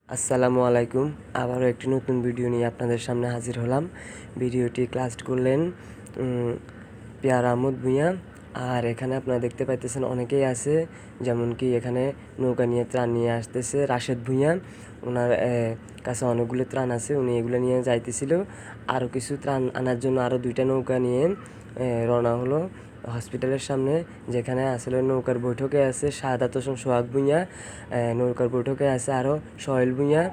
আসসালামু আলাইকুম। আবারও একটি নতুন ভিডিও নিয়ে আপনাদের সামনে হাজির হলাম। ভিডিওটি ক্লাস্ট করলেন পিয়ার আহমদ ভূঁইয়া। আর এখানে আপনারা দেখতে পাইতেছেন অনেকেই আছে, যেমন কি এখানে নৌকা নিয়ে ত্রাণ নিয়ে আসতেছে রাশেদ ভূঁইয়া। ওনার কাছে অনেকগুলো ত্রাণ আছে, উনি এগুলো নিয়ে যাইতেছিল। আরও কিছু ত্রাণ আনার জন্য আরও 2টা নৌকা নিয়ে রওনা হলো হসপিটালের সামনে, যেখানে আসলে নৌকার বৈঠকে আছে শাহাদাত হোসেন সোহাগ ভূঁইয়া। নৌকার বৈঠকে আছে আরও সোহেল ভূঁইয়া,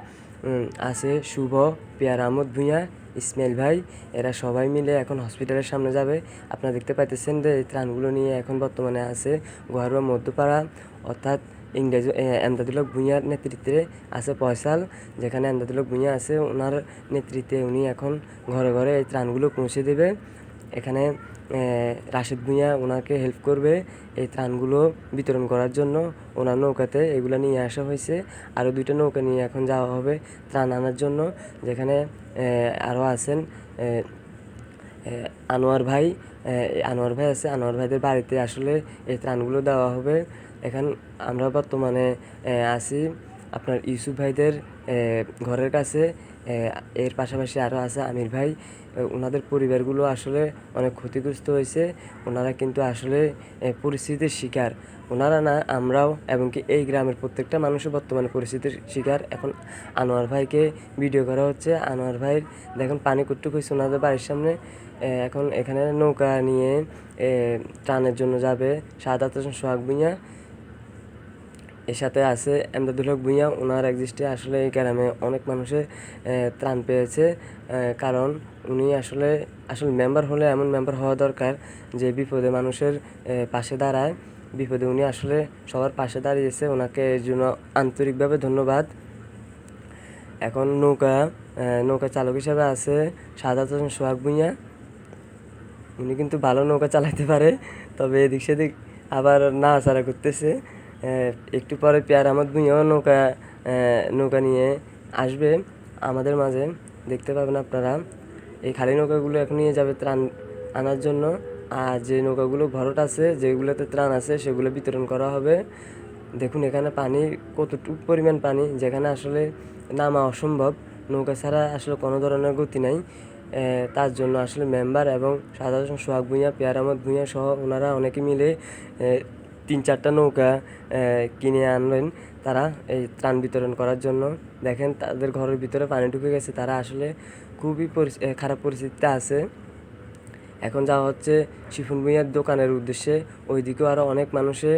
আছে শুভ, পিয়ার আহমদ ভূঁইয়া, ইসমাইল ভাই। এরা সবাই মিলে এখন হসপিটালের সামনে যাবে। আপনারা দেখতে পাইতেছেন যে এই ত্রাণগুলো নিয়ে এখন বর্তমানে আছে গোহারুয়া মধ্যপাড়া, অর্থাৎ ইংরেজি এমদাদুল হক ভূঁইয়ার নেতৃত্বে আছে পয়সাল। যেখানে এমদাদুল হক ভূঁইয়া আছে, ওনার নেতৃত্বে উনি এখন ঘরে ঘরে এই ত্রাণগুলো পৌঁছে দেবে। এখানে রাশেদ ভূঁইয়া ওনাকে হেল্প করবে এই ত্রাণগুলো বিতরণ করার জন্য। ওনার নৌকাতে এগুলো নিয়ে আসা হয়েছে। আরও 2টা নৌকা নিয়ে এখন যাওয়া হবে ত্রাণ আনার জন্য, যেখানে আরও আছেন আনোয়ার ভাই। আনোয়ার ভাই আছে, আনোয়ার ভাইদের বাড়িতে আসলে এই ত্রাণগুলো দেওয়া হবে। এখন আমরা বর্তমানে আছি আপনার ইউসুফ ভাইদের ঘরের কাছে। এর পাশাপাশি আরও আছে আমির ভাই। ওনাদের পরিবারগুলো আসলে অনেক ক্ষতিগ্রস্ত হয়েছে। ওনারা কিন্তু আসলে পরিস্থিতির শিকার, ওনারা না আমরাও, এবং কি এই গ্রামের প্রত্যেকটা মানুষও বর্তমানে পরিস্থিতির শিকার। এখন আনোয়ার ভাইকে ভিডিও করা হচ্ছে। আনোয়ার ভাইয়ের দেখুন পানি কুট্টুক হয়েছে ওনাদের বাড়ির সামনে। এখন এখানে নৌকা নিয়ে ত্রাণের জন্য যাবে শাহাদাত হোসেন সোহাগ ভূঁইয়া। এর সাথে আছে এমদাদুল হক ভূঁইয়া। ওনার এক্সিস্টে আসলে এই গ্রামে অনেক মানুষের ত্রাণ পেয়েছে, কারণ উনি আসলে মেম্বার হলে এমন মেম্বার হওয়া দরকার যে বিপদে মানুষের পাশে দাঁড়ায়। বিপদে উনি আসলে সবার পাশে দাঁড়িয়েছে, ওনাকে এর জন্য আন্তরিকভাবে ধন্যবাদ। এখন নৌকা চালক হিসাবে আছে শাহাদাত হোসেন সোহাগ ভূঁইয়া। উনি কিন্তু ভালো নৌকা চালাতে পারে, তবে এদিক সেদিক আবার নাড়াচাড়া করতেছে। একটু পরে পিয়ার আহমদ ভূঁইয়াও নৌকা নিয়ে আসবে আমাদের মাঝে, দেখতে পাবেন আপনারা। এই খালি নৌকাগুলো এখন নিয়ে যাবে ত্রাণ আনার জন্য। আর যে নৌকাগুলো ভরট আছে, যেগুলোতে ত্রাণ আছে, সেগুলো বিতরণ করা হবে। দেখুন এখানে পানি কতটুকু পরিমাণ পানি, যেখানে আসলে নামা অসম্ভব। নৌকা ছাড়া আসলে কোনো ধরনের গতি নাই। তার জন্য আসলে মেম্বার এবং সাধারণ সোহাগ ভূঁইয়া, পিয়ার আহমদ ভূঁইয়া সহ ওনারা অনেকে মিলে 3-4টা নৌকা কিনে আনলেন তারা এই ত্রাণ বিতরণ করার জন্য। দেখেন তাদের ঘরের ভিতরে পানি ঢুকে গেছে, তারা আসলে খুবই খারাপ পরিস্থিতিতে আছে। এখন যাওয়া হচ্ছে শিফুন ভূঁইয়ার দোকানের উদ্দেশ্যে। ওইদিকেও আরও অনেক মানুষে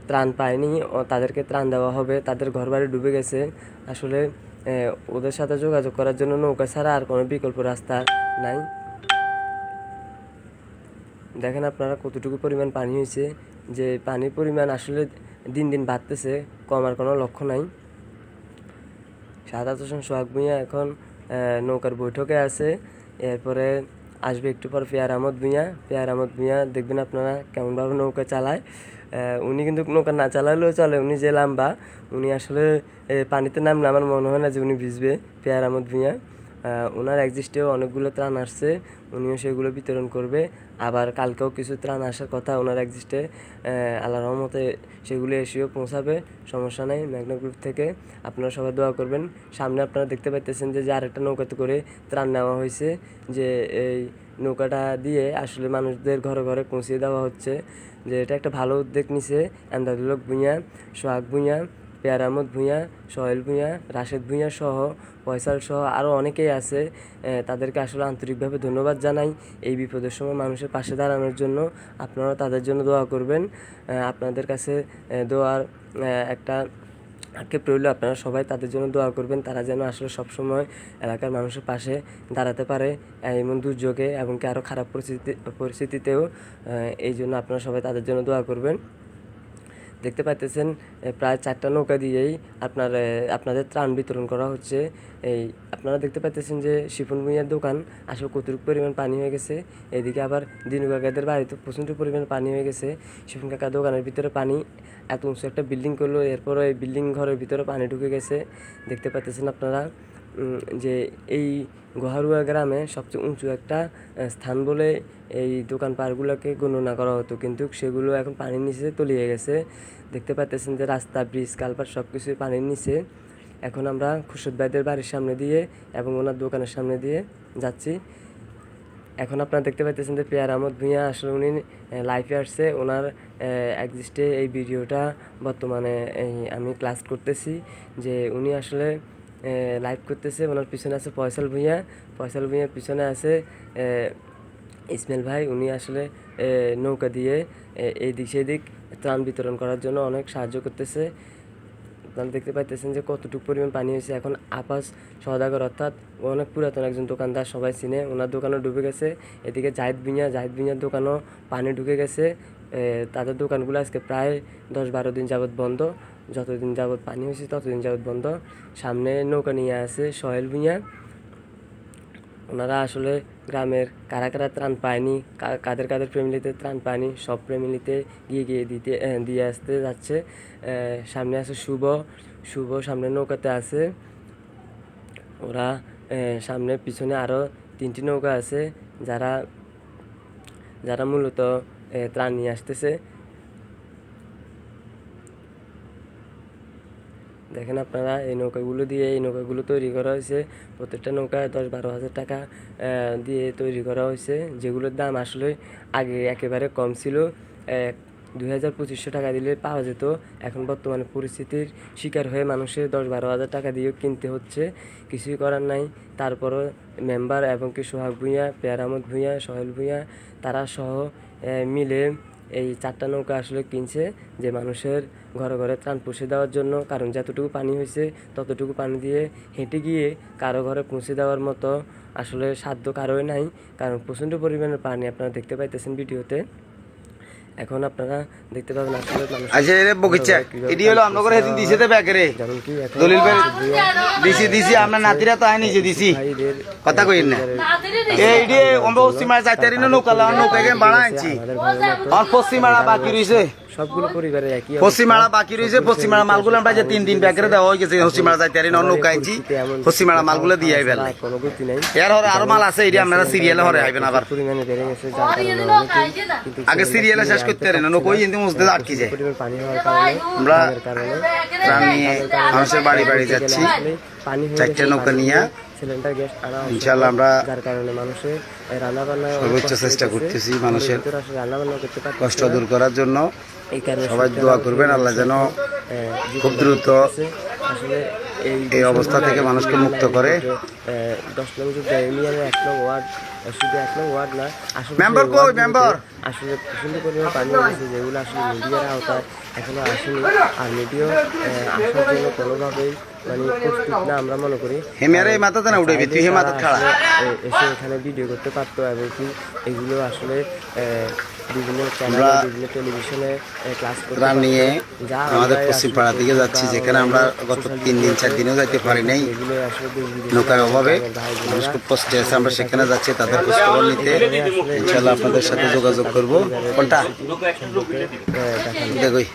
ত্রাণ পায়নি, তাদেরকে ত্রাণ দেওয়া হবে। তাদের ঘরবাড়ি ডুবে গেছে। আসলে ওদের সাথে যোগাযোগ করার জন্য নৌকা ছাড়া আর কোনো বিকল্প রাস্তা নাই। দেখেন আপনারা কতটুকু পরিমাণ পানি হয়েছে, যে পানির পরিমাণ আসলে দিন দিন বাড়তেছে, কমার কোনো লক্ষ্য নাই। শাহাদাত হোসেন সোহাগ ভূঁইয়া এখন নৌকার বৈঠকে আছে। এরপরে আসবে একটু পর পিয়ার আহমদ ভূঁইয়া। পিয়ার আহমদ ভূঁইয়া দেখবেন আপনারা কেমনভাবে নৌকা চালায়। উনি কিন্তু নৌকা না চালালেও চলে, উনি যে লাম্বা, উনি আসলে পানিতে নামলে আমার মনে হয় না যে উনি ভিজবে। পিয়ার আহমদ ভূঁইয়া ওনার এক্সিস্টেও অনেকগুলো ত্রাণ আসছে, উনিও সেগুলো বিতরণ করবে। আবার কালকেও কিছু ত্রাণ আসার কথা ওনার এক্সিস্টে, আল্লাহর রহমতে সেগুলো এসেও পৌঁছাবে। সমস্যা নেই। মেঘনা গ্রুপ থেকে আপনারা সবাই দোয়া করবেন। সামনে আপনারা দেখতে পাইতেছেন যে আরেকটা নৌকাতে করে ত্রাণ নেওয়া হয়েছে, যে এই নৌকাটা দিয়ে আসলে মানুষদের ঘরে ঘরে পৌঁছিয়ে দেওয়া হচ্ছে। যে এটা একটা ভালো উদ্যোগ নিছে এমদাদুল হক ভূঁইয়া, সোহাগ ভূঁইয়া, পিয়ার আহমদ ভূঁইয়া, সোহেল ভূঁইয়া, রাশেদ ভূঁইয়া সহ ফয়সাল সহ আরও অনেকেই আছে। তাদেরকে আসলে আন্তরিকভাবে ধন্যবাদ জানাই এই বিপদের সময় মানুষের পাশে দাঁড়ানোর জন্য। আপনারা তাদের জন্য দোয়া করবেন। আপনাদের কাছে দোয়ার একটা আক্ষেপ রইল, আপনারা সবাই তাদের জন্য দোয়া করবেন, তারা যেন আসলে সবসময় এলাকার মানুষের পাশে দাঁড়াতে পারে এমন দুর্যোগে, এবং কি আরও খারাপ পরিস্থিতিতেও। এই জন্য আপনারা সবাই তাদের জন্য দোয়া করবেন। দেখতে পাইতেছেন প্রায় 4টা নৌকা দিয়েই আপনাদের ত্রাণ বিতরণ করা হচ্ছে। এই আপনারা দেখতে পাইতেছেন যে শিফুন ভূঁইয়ার দোকান আসলে কতটুকু পরিমাণ পানি হয়ে গেছে। এদিকে আবার দিনু কাকাদের বাড়িতে প্রচণ্ড পরিমাণ পানি হয়ে গেছে। শিফুন কাকার দোকানের ভিতরে পানি, এত উঁচু একটা বিল্ডিং করলো, এরপরে এই বিল্ডিং ঘরের ভিতরে পানি ঢুকে গেছে। দেখতে পাইতেছেন আপনারা যে এই গোহারুয়া গ্রামে সবচেয়ে উঁচু একটা স্থান বলে এই দোকান পাটগুলোকে গণনা করা হতো, কিন্তু সেগুলো এখন পানির নিচে তলিয়ে গেছে। দেখতে পাচ্ছেন যে রাস্তা, ব্রিজ, কালভার্ট সব কিছুই পানির নিচে। এখন আমরা খুরশেদ ভাইদের বাড়ির সামনে দিয়ে এবং ওনার দোকানের সামনে দিয়ে যাচ্ছি। এখন আপনারা দেখতে পাইতেছেন যে পেয়ার আহমদ ভূঁইয়া আসলে উনি লাইভে আসছে, ওনার এক্সিস্টে এই ভিডিওটা বর্তমানে আমি ক্লাস করতেছি যে উনি আসলে লাইভ করতেছে। ওনার পিছনে আছে ফয়সাল ভূঁইয়া, ফয়সাল ভূঁইয়ার পিছনে আছে ইসমাইল ভাই। উনি আসলে নৌকা দিয়ে এই দিক সেদিক ত্রাণ বিতরণ করার জন্য অনেক সাহায্য করতেছে। আপনারা দেখতে পাইতেছেন যে কতটুকু পরিমাণ পানি হয়েছে। এখন আপাস সওদাগর অর্থাৎ অনেক পুরাতন একজন দোকানদার, সবাই চিনে, ওনার দোকানও ডুবে গেছে। এদিকে জাহিদ ভূঁইয়ার দোকানও পানি ঢুকে গেছে। তাদের দোকানগুলো আজকে প্রায় 10-12 দিন যাবৎ বন্ধ, যতদিন যাবৎ পানি হয়েছে ততদিন যাবৎ বন্ধ। সামনে নৌকা নিয়ে আছে সোহেল ভূঁইয়া। ওনারা আসলে গ্রামের কারা কারা ত্রাণ পায়নি, কাদের কাদের ফ্যামিলিতে ত্রাণ পায়নি, সব ফ্যামিলিতে গিয়ে দিয়ে আসতে যাচ্ছে। সামনে আছে শুভ সামনে নৌকাতে আছে। ওরা সামনে পিছনে আরও 3টি নৌকা আছে যারা মূলত ত্রাণ নিয়ে আসতেছে। দেখেন আপনারা এই নৌকাগুলো তৈরি করা হয়েছে। প্রত্যেকটা নৌকা 10-12 হাজার টাকা দিয়ে তৈরি করা হয়েছে, যেগুলোর দাম আসলে আগে একেবারে কম ছিল। 2,000-2,500 টাকা দিলে পাওয়া যেত। এখন বর্তমানে পরিস্থিতির শিকার হয়ে মানুষের 10-12 হাজার টাকা দিয়েও কিনতে হচ্ছে, কিছুই করার নাই। তারপরও মেম্বার এবং কি সোহাগ ভূঁইয়া, পেয়ার আহমদ ভূঁইয়া, সোহেল ভূঁইয়া তারা সহ মিলে এই 4টা নৌকা আসলে কিনছে, যে মানুষের ঘরে ঘরে ত্রাণ পৌঁছে দেওয়ার জন্য। কারণ যতটুকু পানি হয়েছে ততটুকু পানি দিয়ে হেঁটে গিয়ে কারো ঘরে পৌঁছে দেওয়ার মতো আসলে সাধ্য কারোই নাই, কারণ প্রচণ্ড পরিমাণের পানি আপনারা দেখতে পাইতেছেন ভিডিওতে। এখন আপনারা দেখতে পাবেন আসলে আচ্ছা রে বকিচ্ছা এডি হলো আমরা করে হেদিন দিছে তে ব্যাগরে যেমন কি এখন দলিল ভাই দিছি আমরা নাতিরা তো আইনি যে দিছি কথা কইন না এইডি আমরা পশ্চিমা যাইতারি না নৌকাকে বাড়া আনছি আর পশ্চিমাড়া বাকি রইছে সবগুলো পরিবারে একই পশ্চিমাড়া বাকি রইছে। পশ্চিমাড়া মালগুলো আমরা যে 3 দিন ব্যাগরে দেওয়া হয়ে গেছে। পশ্চিমাড়া যাইতারি না নৌকা আনছি, পশ্চিমাড়া মালগুলো দিয়ে আইবেন। কোনো গতি নাই। এর হরে আরো মাল আছে, এডি আপনারা সিরিয়ালে হরে আইবেন আবার। পরিমাণে বেড়ে গেছে, যার কারণে অনেকেই কিন্তু আগে সিরিয়ালে শেষ করতে পারেন না, কই ইন্দি মুজদে আটকে যায়। পরিমাণ পানি হওয়ার কারণে আমরা কারণে ত্রাণ নিয়ে মানুষের বাড়ি বাড়ি যাচ্ছি, পানি 4টে নৌকা নিয়ে সিলিন্ডার গ্যাস আনা ইনশাআল্লাহ আমরা যার কারণে মানুষের রান্না বান্না সর্বোচ্চ চেষ্টা করতেছি মানুষের রান্না বান্না করতে পারছে কষ্ট দূর করার জন্য। এই কারণে সবাই দোয়া করবেন আল্লাহ যেন খুব দ্রুত আসলে এই অবস্থা থেকে মানুষকে মুক্ত করে। 10 নং ইউনিয়নের 1 নং ওয়ার্ড, শুধু 1 নং ওয়ার্ড না, আসলে মেম্বার কই মেম্বার আসলে প্রচন্ড পরিমাণে পানি হয়েছে, যেগুলো আসলে মিডিয়ার আওতায় এখনো আসেনি। আর মিডিয়া আসার জন্য কোনোভাবেই মানে প্রস্তুত না আমরা মনে করি। হেমিয়ারে এই মাথাতে না উঠে তুই হে মাথা খাড়া এসে এখানে ভিডিও করতে পারতো, এবং কি এগুলো আসলে বিভিন্ন চ্যানেলে বিভিন্ন টেলিভিশনে ক্লাস করতে নিয়ে আমাদের পশ্চিম পাড়া দিকে যাচ্ছি, যেখানে আমরা গত 3 দিন 4 দিনও যাইতে পারি নাই এগুলো আসলে নৌকার অভাবে। মানুষ খুব কষ্টে আছে, আমরা সেখানে যাচ্ছি তাদের খোঁজখবর নিতে। ইনশাআল্লাহ আপনাদের সাথে যোগাযোগ করবো। কোনটা দেখানো দেখই